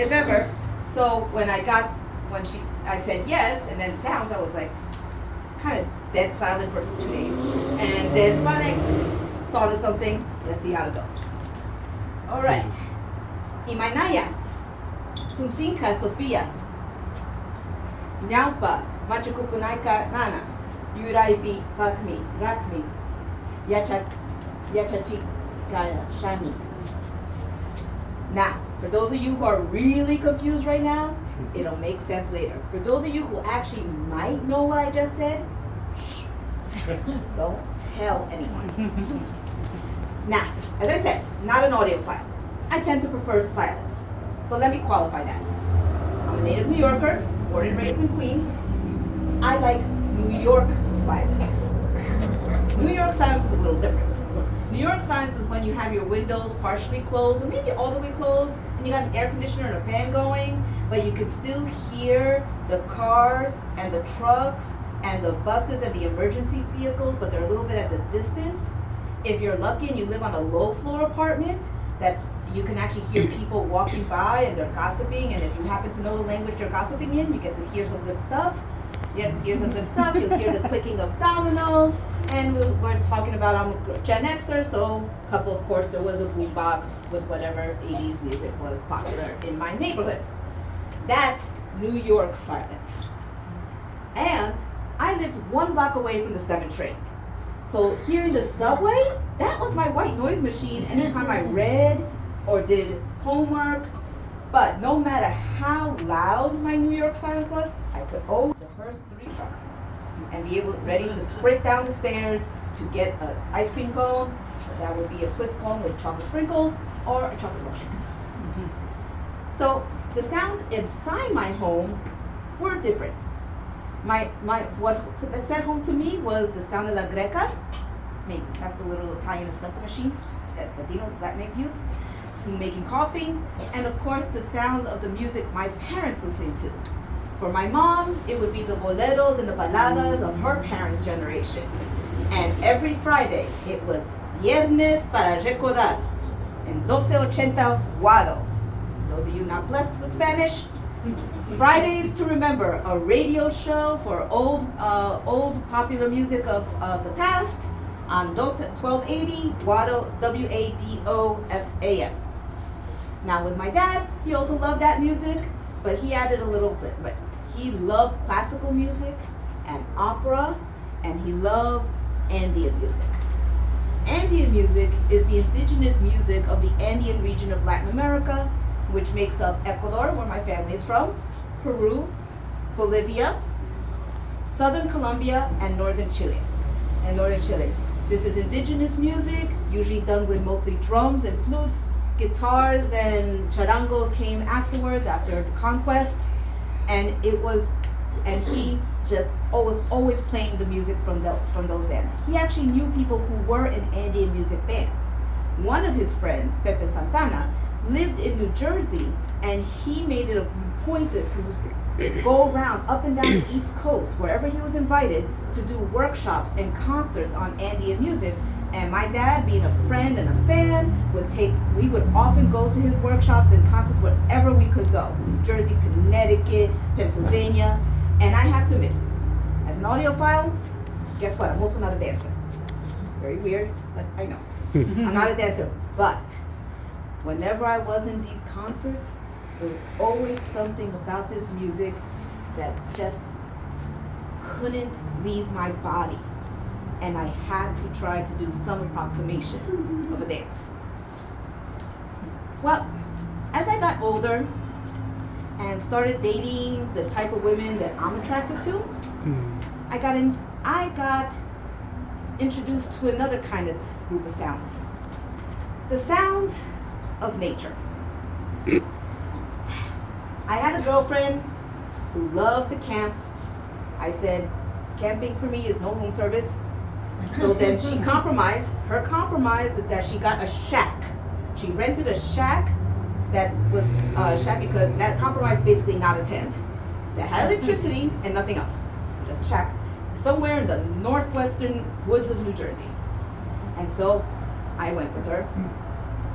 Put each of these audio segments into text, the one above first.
if ever. So when I said yes, and then sounds, I was like, kind of dead silent for 2 days. And then finally thought of something. Let's see how it goes. All right. Imanaya, Suntinka Sofia, Nyaupa, Machukupunaika Nana, Yuraibi Pakmi, Rakmi, Yachachikaya Shani. Now, for those of you who are really confused right now, it'll make sense later. For those of you who actually might know what I just said, shh, don't tell anyone. Now, as I said, not an audiophile. I tend to prefer silence. But let me qualify that. I'm a native New Yorker, born and raised in Queens. I like New York silence. New York silence is a little different. New York silence is when you have your windows partially closed, or maybe all the way closed, and you got an air conditioner and a fan going, but you can still hear the cars and the trucks and the buses and the emergency vehicles, but they're a little bit at the distance. If you're lucky and you live on a low floor apartment, you can actually hear people walking by and they're gossiping, and if you happen to know the language they're gossiping in, you get to hear some good stuff. You'll hear the clicking of dominoes, and we're talking about, I'm a Gen Xer, so of course there was a boombox with whatever 80s music was popular in my neighborhood. That's New York silence. And I lived 1 block away from the 7 train. So hearing the subway, that was my white noise machine anytime I read or did homework. But no matter how loud my New York silence was, I could hold the first 3 truck and be ready to sprint down the stairs to get an ice cream cone. That would be a twist cone with chocolate sprinkles or a chocolate milkshake. So the sounds inside my home were different. What sent home to me was the sound of la greca. Maybe that's the little Italian espresso machine that Latinos use. Making coffee, and of course the sounds of the music my parents listened to. For my mom, it would be the boleros and the baladas of her parents' generation. And every Friday, it was Viernes para Recordar and 1280 Guado. Those of you not blessed with Spanish, Fridays to remember, a radio show for old popular music of the past on 1280 Guado, WADOFAM. Now with my dad, he also loved that music, but he added a little bit. But he loved classical music and opera, and he loved Andean music. Andean music is the indigenous music of the Andean region of Latin America, which makes up Ecuador, where my family is from, Peru, Bolivia, southern Colombia, and northern Chile. This is indigenous music, usually done with mostly drums and flutes. Guitars and charangos came afterwards, after the conquest, and he just always playing the music from those bands. He actually knew people who were in Andean music bands. One of his friends, Pepe Santana, lived in New Jersey, and he made it a point to go around up and down the East Coast, wherever he was invited, to do workshops and concerts on Andean music. And my dad, being a friend and a fan, we would often go to his workshops and concerts wherever we could go. New Jersey, Connecticut, Pennsylvania. And I have to admit, as an audiophile, guess what? I'm also not a dancer. Very weird, but I know. I'm not a dancer. But whenever I was in these concerts, there was always something about this music that just couldn't leave my body. And I had to try to do some approximation of a dance. Well, as I got older and started dating the type of women that I'm attracted to, I got introduced to another kind of group of sounds. The sounds of nature. I had a girlfriend who loved to camp. I said, camping for me is no room service. So then she compromised. Her compromise is that she got a shack. She rented a shack that was a shack because that compromise is basically not a tent. That had electricity and nothing else. Just a shack. Somewhere in the northwestern woods of New Jersey. And so I went with her.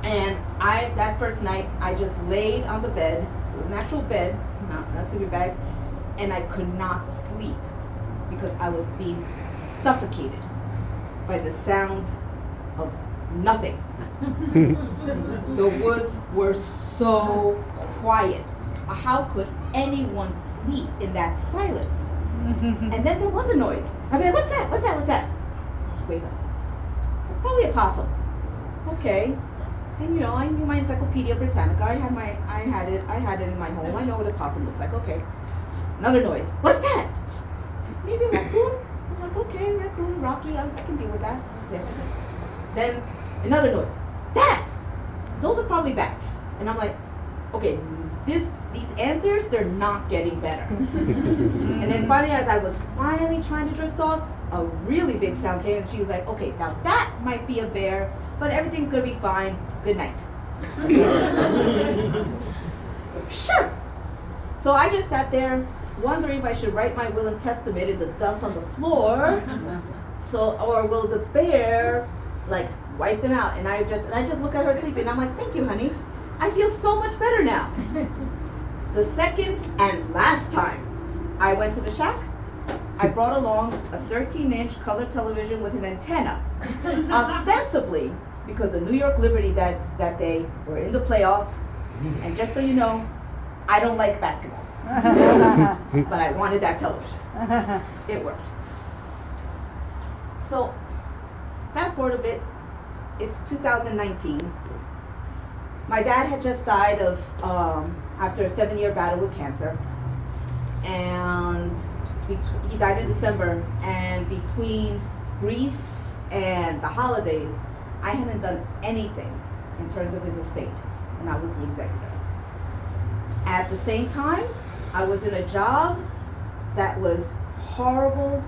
And that first night, I just laid on the bed It was an actual bed, not sleeping bags, and I could not sleep because I was being suffocated by the sounds of nothing. The woods were so quiet. How could anyone sleep in that silence? And then there was a noise. I'm like, what's that? What's that? What's that? Wake up. It's probably a possum. Okay. And you know, I knew my Encyclopedia Britannica. I had it in my home. I know what a possum looks like. Okay. Another noise. What's that? Maybe a raccoon? I'm like, okay, raccoon, Rocky, I can deal with that. Yeah. Then another noise. That! Those are probably bats. And I'm like, okay, these answers, they're not getting better. And then finally, as I was finally trying to drift off, a really big sound came and she was like, okay, now that might be a bear, but everything's gonna be fine. Good night. Sure. So I just sat there wondering if I should write my will and testament in the dust on the floor. So, or will the bear like wipe them out? And I just look at her sleeping and I'm like, thank you, honey. I feel so much better now. The second and last time I went to the shack, I brought along a 13-inch color television with an antenna, ostensibly because the New York Liberty that day were in the playoffs. And just so you know, I don't like basketball, but I wanted that television. It worked. So, fast forward a bit, it's 2019. My dad had just died of after a 7-year battle with cancer, and he died in December. And between grief and the holidays, I hadn't done anything in terms of his estate, and I was the executor. At the same time, I was in a job that was horrible,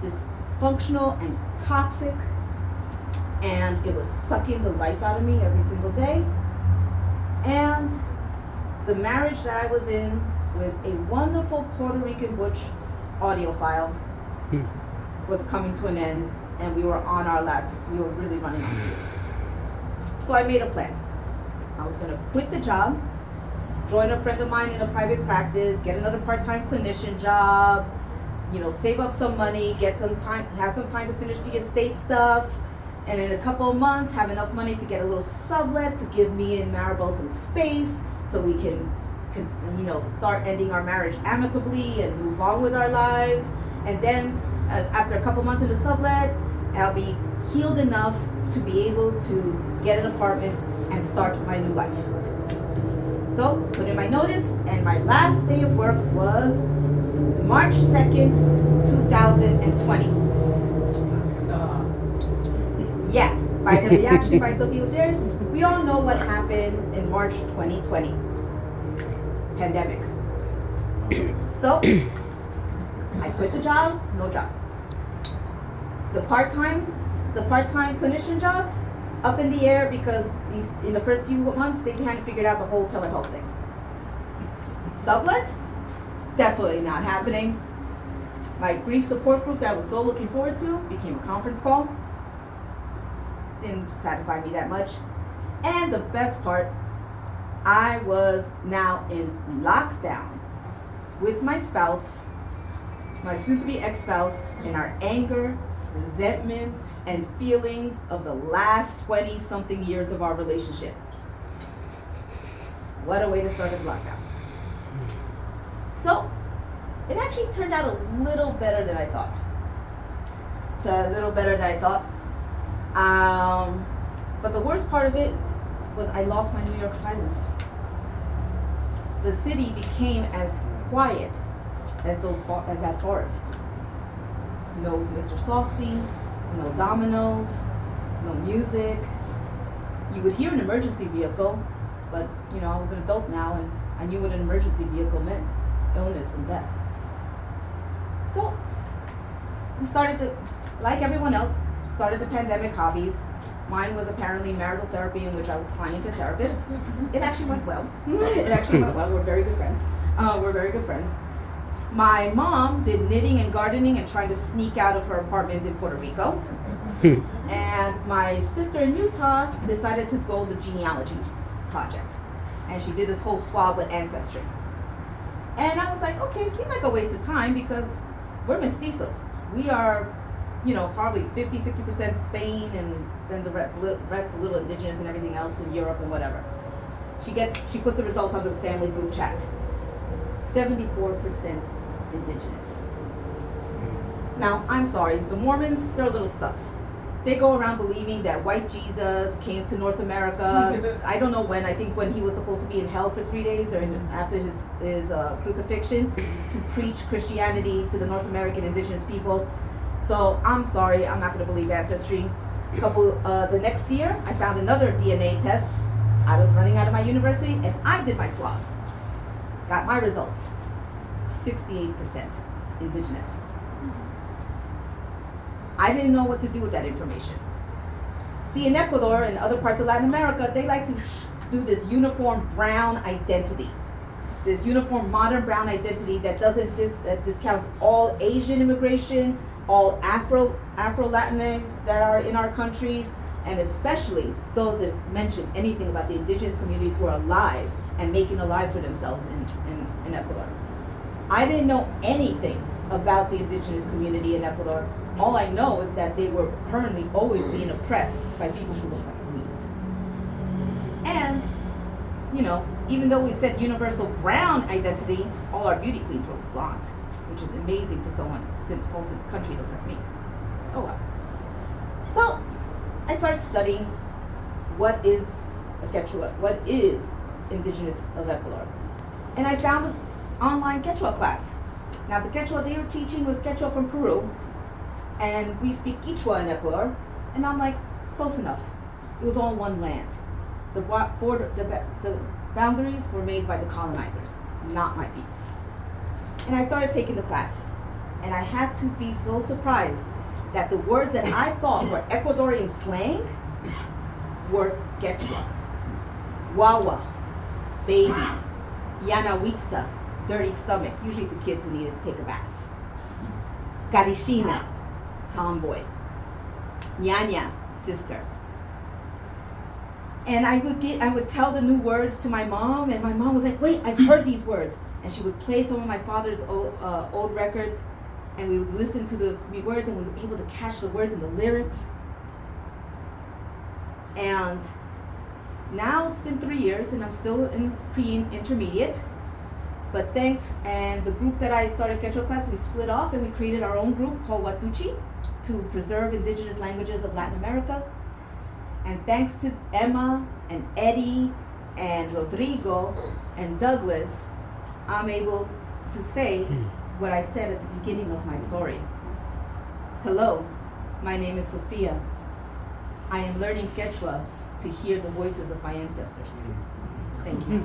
dysfunctional, and toxic, and it was sucking the life out of me every single day. And the marriage that I was in with a wonderful Puerto Rican butch audiophile was coming to an end, and we were really running on fumes. So I made a plan. I was gonna quit the job, join a friend of mine in a private practice, get another part-time clinician job, save up some money, have some time to finish the estate stuff, and in a couple of months have enough money to get a little sublet to give me and Maribel some space so we can start ending our marriage amicably and move on with our lives. And then after a couple months in the sublet, I'll be healed enough to be able to get an apartment and start my new life. So put in my notice, and my last day of work was March 2nd, 2020. Yeah, by the reaction by some people there, we all know what happened in March 2020. Pandemic. So, I quit the job, no job. The part-time clinician jobs, up in the air because in the first few months, they hadn't figured out the whole telehealth thing. Sublet, definitely not happening. My grief support group that I was so looking forward to became a conference call. Didn't satisfy me that much. And the best part, I was now in lockdown with my spouse, my soon-to-be ex-spouse, and our anger, resentments, and feelings of the last 20-something years of our relationship. What a way to start a lockdown. So, it actually turned out a little better than I thought. But the worst part of it was I lost my New York silence. The city became as quiet as that forest. No Mr. Softy, no dominoes, no music. You would hear an emergency vehicle, but I was an adult now and I knew what an emergency vehicle meant: illness and death. So we started like everyone else, started the pandemic hobbies. Mine was apparently marital therapy, in which I was client and therapist. It actually went well. We're very good friends. My mom did knitting and gardening and trying to sneak out of her apartment in Puerto Rico. And my sister in Utah decided to go the genealogy project. and she did this whole swab with Ancestry. And I was like, okay, it seemed like a waste of time because we're mestizos. We are, probably 50-60% Spain, and then the rest a little indigenous and everything else in Europe and whatever. She puts the results on the family group chat. 74% indigenous. Now, I'm sorry, the Mormons, they're a little sus. They go around believing that white Jesus came to North America. I don't know when. I think when he was supposed to be in hell for 3 days, or after his crucifixion, to preach Christianity to the North American indigenous people. So I'm sorry, I'm not going to believe Ancestry. The next year, I found another DNA test running out of my university, and I did my swab. Got my results. 68% indigenous. I didn't know what to do with that information. See, in Ecuador and other parts of Latin America, they like to do this uniform brown identity. This uniform modern brown identity that that discounts all Asian immigration, all Afro-Latinx that are in our countries, and especially those that mention anything about the indigenous communities who are alive and making a lives for themselves in Ecuador. I didn't know anything about the indigenous community in Ecuador. All I know is that they were currently always being oppressed by people who look like me. And, even though we said universal brown identity, all our beauty queens were blonde, which is amazing for someone since most of the country looks like me. Oh well. So, I started studying what is a Quechua, what is indigenous of Ecuador. And I found an online Quechua class. Now the Quechua they were teaching was Quechua from Peru, and we speak Quechua in Ecuador, and I'm like, close enough. It was all one land. The boundaries were made by the colonizers, not my people. And I started taking the class, and I had to be so surprised that the words that I thought were Ecuadorian slang were Quechua. Wawa, baby, Yanawixa, dirty stomach, usually to kids who needed to take a bath. Carishina, tomboy. Nyanya, sister. And I would tell the new words to my mom, and my mom was like, wait, I've heard these words. And she would play some of my father's old records, and we would listen to the words, and we were able to catch the words and the lyrics. And now it's been 3 years, and I'm still in pre-intermediate. But thanks, and the group that I started Quechua class, we split off and we created our own group called Watuchi to preserve indigenous languages of Latin America. And thanks to Emma and Eddie and Rodrigo and Douglas, I'm able to say what I said at the beginning of my story. Hello, my name is Sophia. I am learning Quechua to hear the voices of my ancestors. Thank you.